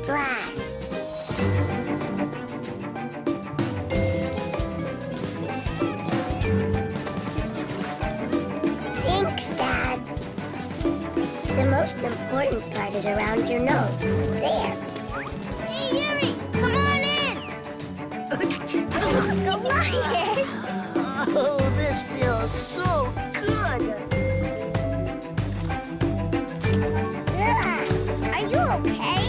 blast. Thanks, Dad. The most important part is around your nose. There. Hey, Yuri, come on in. Goliath! Oh, this feels so good. Ugh, Are you okay?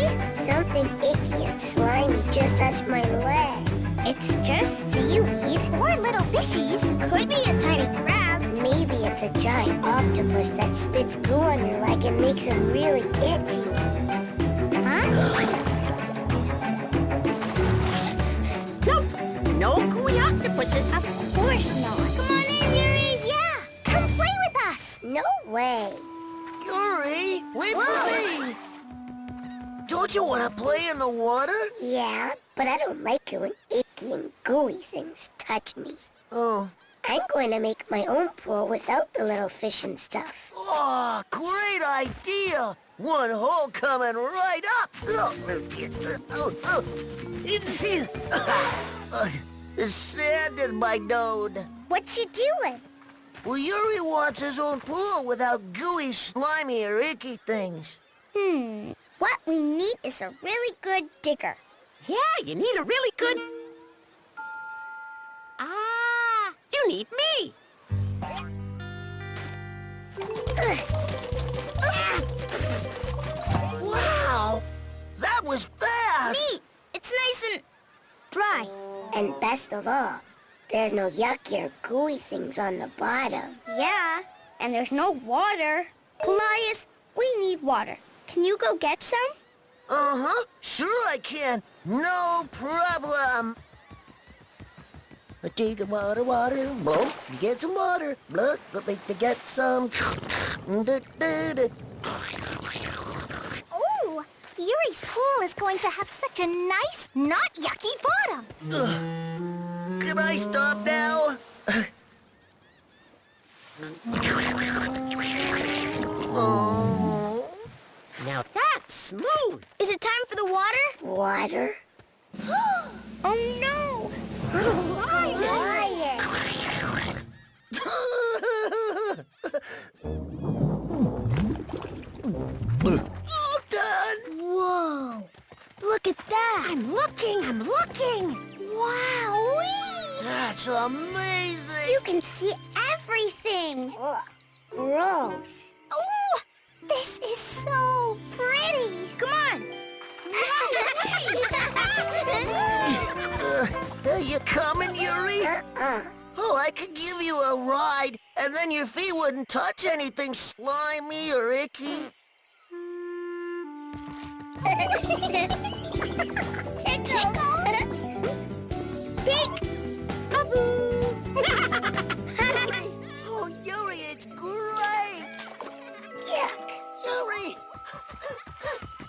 something icky and slimy just touched my leg. It's just seaweed. Or little fishies. Could be a tiny crab. Maybe it's a giant octopus that spits goo on your leg and makes it really itchy. Huh? Nope. No gooey octopuses. Of course not. Come on in, Yuri. Yeah, come play with us. No way. Yuri, wait for me. Don't you want to play in the water? Yeah, but I don't like it when icky and gooey things touch me. Oh. I'm going to make my own pool without the little fish and stuff. Oh, great idea! One hole coming right up. Sand in my nose. What you doing? Well, Yuri wants his own pool without gooey, slimy, or icky things. What we need is a really good digger. Yeah, you need a really good... Ah, you need me. Wow! That was fast! Neat. It's nice and dry. And best of all, there's no yucky or gooey things on the bottom. Yeah, and there's no water. Goliath, we need water. Can you go get some? Uh-huh. Sure I can. No problem. Take water, Whoa, get some water. Look, to get some. Ooh, Yuri's pool is going to have such a nice, not yucky bottom. Can I stop now? Oh. Now that's smooth. Is it time for the water? Water? Oh no! Goliath! All done. Whoa! Look at that! I'm looking. Wowee! That's amazing. You can see everything! Ugh, gross. Oh! This is so pretty! Come on! You coming, Yuri? Uh-uh. Oh, I could give you a ride, and then your feet wouldn't touch anything slimy or icky. Tickles! Pink! Oh, Yuri, it's great. Yuck. Yuri,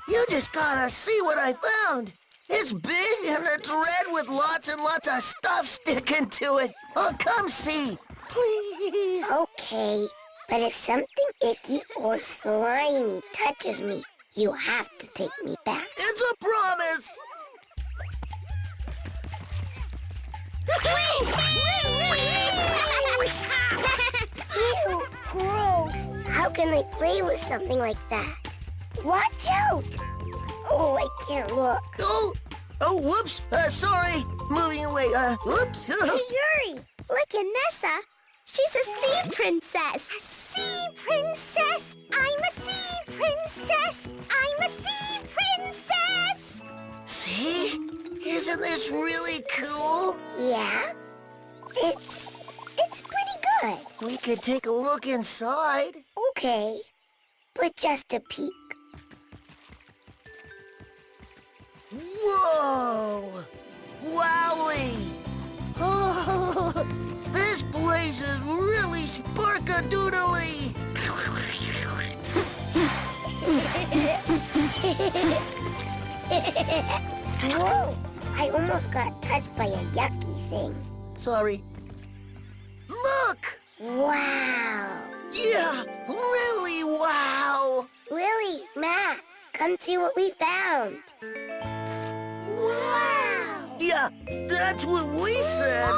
you just gotta see what I found. It's big and it's red with lots and lots of stuff sticking to it. Oh, come see, please. Okay, but if something icky or slimy touches me, you have to take me back. It's a promise. Ew, gross. How can I play with something like that? Watch out! Oh, I can't look. Oh, whoops. Sorry. Moving away. Whoops. Hey, Yuri! Look at Nessa. She's a sea princess. A sea princess! I'm a sea princess! I'm a sea princess! See? Isn't this really cool? Yeah? It's pretty good. We could take a look inside. Okay, but just a peek. Whoa! Wowie! Oh, this place is really sparkadoodly! Whoa! I almost got touched by a yucky thing. Sorry. Look! Wow! Yeah, really wow! Lily, Matt, Come see what we found. Wow! Yeah, that's what we said.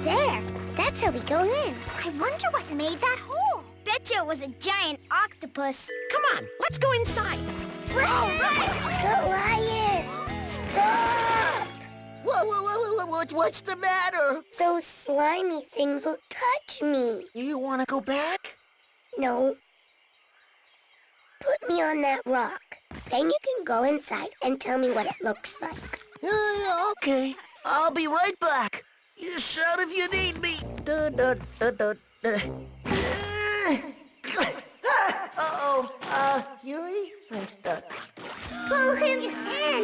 There, that's how we go in. I wonder what made that hole. Betcha it was a giant octopus. Come on, let's go inside. Goliath, stop! What's the matter? Those slimy things will touch me. You want to go back? No. Put me on that rock. Then you can go inside and tell me what it looks like. Yeah, okay. I'll be right back. You shout if you need me. Uh-oh. Yuri? I'm stuck. Pull him in.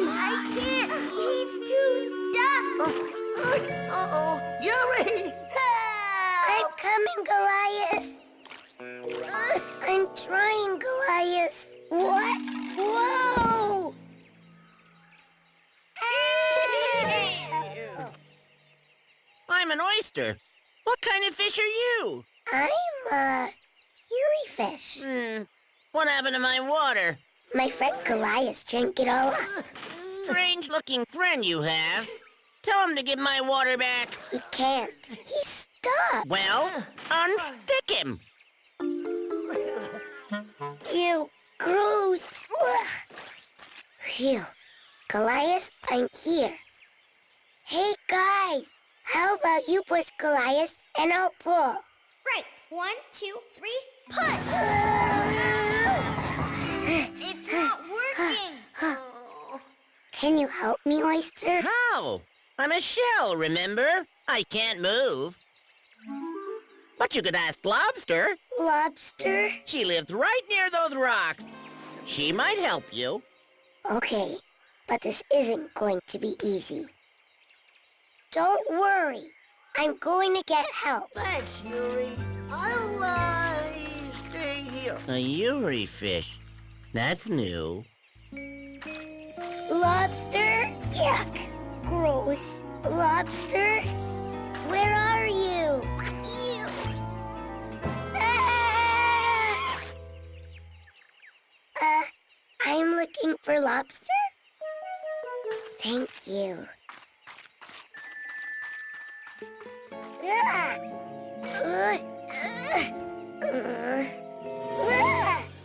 I can't. He's too stuck. Uh-oh. Yuri! I'm Help! coming, Goliath. I'm trying, Goliath. What? Whoa! I'm an oyster. What kind of fish are you? I'm a Yuri fish. What happened to my water? My friend Goliath drank it all up. Strange-looking friend you have. Tell him to give my water back. He can't. He's stuck. Well, unstick him. Ew, gross. Ugh. Phew. Goliath, I'm here. Hey, guys. How about you push Goliath and I'll pull? Right. 1, 2, 3, push! It's not working! Can you help me, Oyster? How? I'm a shell, remember? I can't move. But you could ask Lobster. Lobster? She lives right near those rocks. She might help you. Okay, but this isn't going to be easy. Don't worry. I'm going to get help. Thanks, Yuri. I'll, stay here. A Yuri fish. That's new. Lobster? Yuck. Gross. Lobster? Where are you? Ew. Ah! I'm looking for lobster? Thank you. Ah! Ah!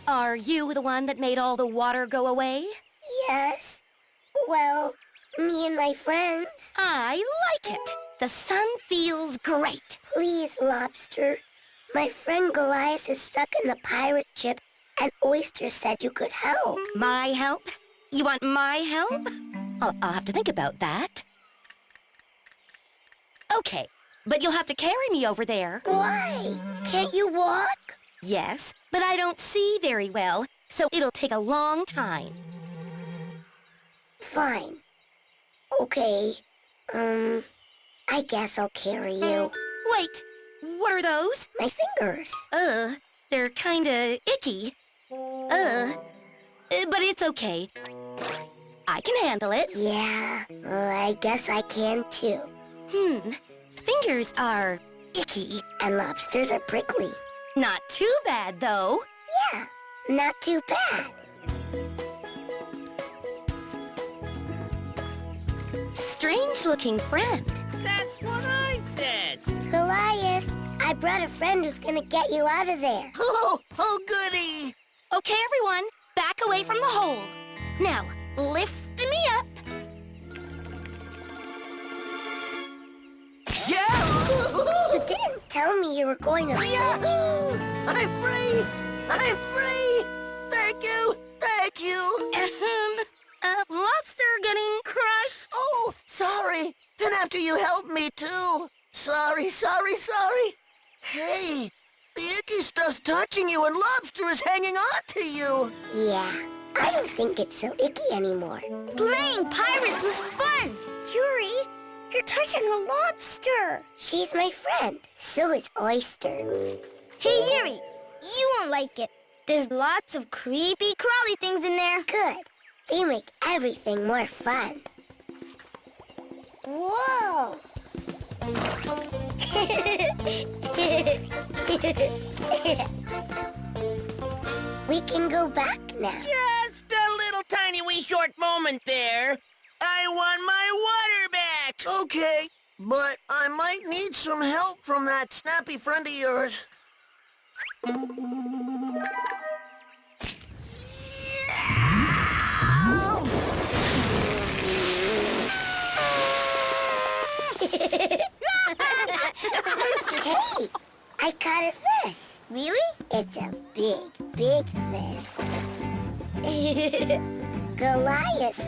Are you the one that made all the water go away? Yes. Well, me and my friends. I like it. The sun feels great. Please, Lobster. My friend Goliath is stuck in the pirate ship, and Oyster said you could help. My help? You want my help? I'll have to think about that. Okay, but you'll have to carry me over there. Why? Can't you walk? Yes, but I don't see very well, so it'll take a long time. Fine. Okay. I guess I'll carry you. Wait, what are those? My fingers. They're kinda icky. But it's okay. I can handle it. Yeah, I guess I can too. Fingers are icky. And lobsters are prickly. Not too bad, though. Yeah, not too bad. Strange-looking friend. That's what I said. Goliath, I brought a friend who's gonna get you out of there. Oh, goody. Okay, everyone, back away from the hole. Now, lift me up. You didn't tell me you were going to... Yahoo! I'm free! I'm free! Thank you! Thank you! Lobster getting crushed. Oh, sorry. And after you helped me, too. Sorry. Hey, the icky stuff's touching you and Lobster is hanging on to you. Yeah, I don't think it's so icky anymore. Playing pirates was fun! Yuri, you're touching a lobster. She's my friend. So is Oyster. Hey, Yuri, you won't like it. There's lots of creepy, crawly things in there. Good. They make everything more fun. Whoa! We can go back now. Just a little tiny wee short moment there. I want my water back. Okay, but I might need some help from that snappy friend of yours. Hey, I caught a fish. Really? It's a big, big fish. Goliath.